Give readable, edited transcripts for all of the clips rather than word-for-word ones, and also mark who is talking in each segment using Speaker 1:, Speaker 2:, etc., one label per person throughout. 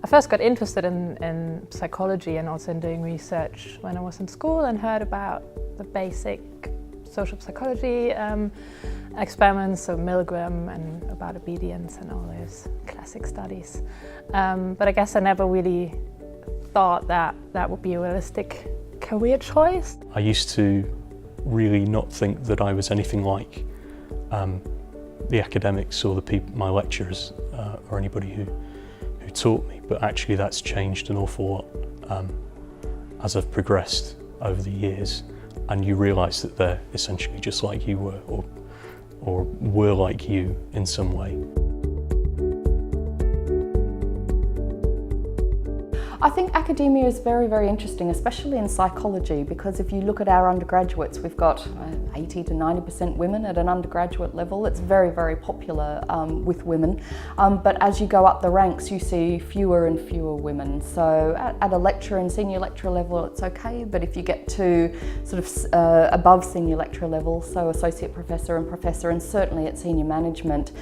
Speaker 1: first got interested in psychology and also in doing research when I was in school and heard about the basic social psychology experiments, so Milgram, and about obedience and all those classic studies. But I guess I never really thought that that would be a realistic career choice.
Speaker 2: I used to really not think that I was anything like the academics or the people, my lecturers, or anybody who taught me, but actually that's changed an awful lot as I've progressed over the years, and you realise that they're essentially just like you were, or were like you in some way.
Speaker 3: I think academia is very, very interesting, especially in psychology, because if you look at our undergraduates, we've got 80 to 90% women at an undergraduate level. It's very, very popular with women. But as you go up the ranks, you see fewer and fewer women. So at a lecturer and senior lecturer level, it's okay. But if you get to sort of above senior lecturer level, so associate professor, and certainly at senior management,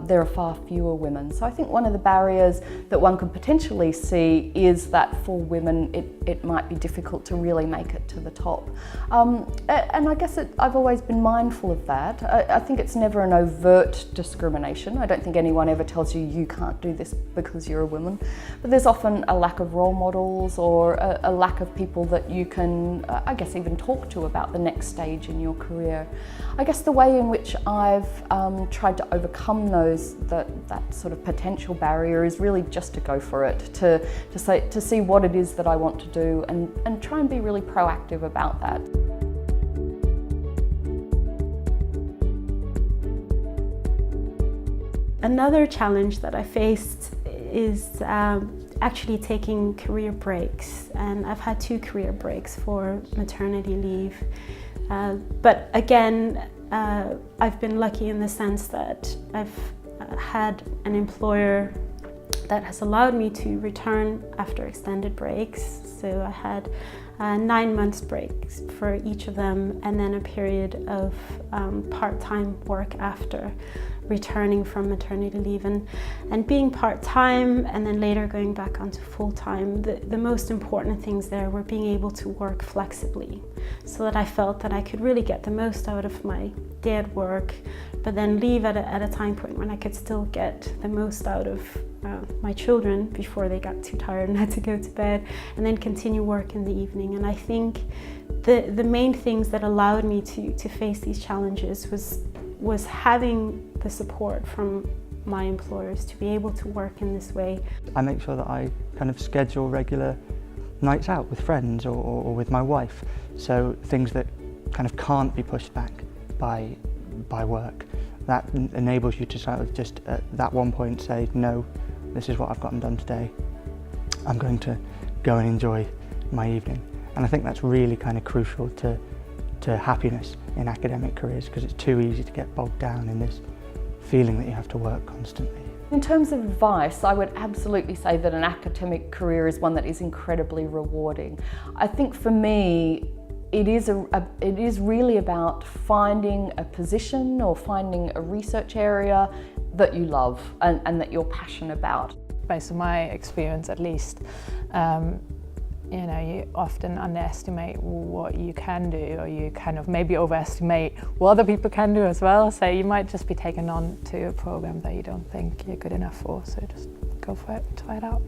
Speaker 3: there are far fewer women. So I think one of the barriers that one could potentially see is that for women it might be difficult to really make it to the top. And I guess I've always been mindful of that. I think it's never an overt discrimination. I don't think anyone ever tells you you can't do this because you're a woman. But there's often a lack of role models or a lack of people that you can, I guess, even talk to about the next stage in your career. I guess the way in which I've tried to overcome that sort of potential barrier is really just to go for it, to see what it is that I want to do and try and be really proactive about that.
Speaker 4: Another challenge that I faced is actually taking career breaks, and I've had 2 career breaks for maternity leave. But again, I've been lucky in the sense that I've had an employer that has allowed me to return after extended breaks. So I had 9 months breaks for each of them, and then a period of part-time work after returning from maternity leave. And being part-time and then later going back onto full-time, the most important things there were being able to work flexibly, so that I felt that I could really get the most out of my day at work, but then leave at a time point when I could still get the most out of my children before they got too tired and had to go to bed, and then continue work in the evening. And I think the main things that allowed me to face these challenges was having the support from my employers to be able to work in this way.
Speaker 5: I make sure that I kind of schedule regular nights out with friends or with my wife, so things that kind of can't be pushed back by work. That enables you to sort of just at that one point say, no, this is what I've gotten done today. I'm going to go and enjoy my evening. And I think that's really kind of crucial to happiness in academic careers, because it's too easy to get bogged down in this feeling that you have to work constantly.
Speaker 3: In terms of advice, I would absolutely say that an academic career is one that is incredibly rewarding. I think for me, it is really about finding a position or finding a research area that you love and that you're passionate about.
Speaker 1: Based on my experience at least, you know, you often underestimate what you can do, or you kind of maybe overestimate what other people can do as well. So you might just be taken on to a program that you don't think you're good enough for. So just go for it, try it out.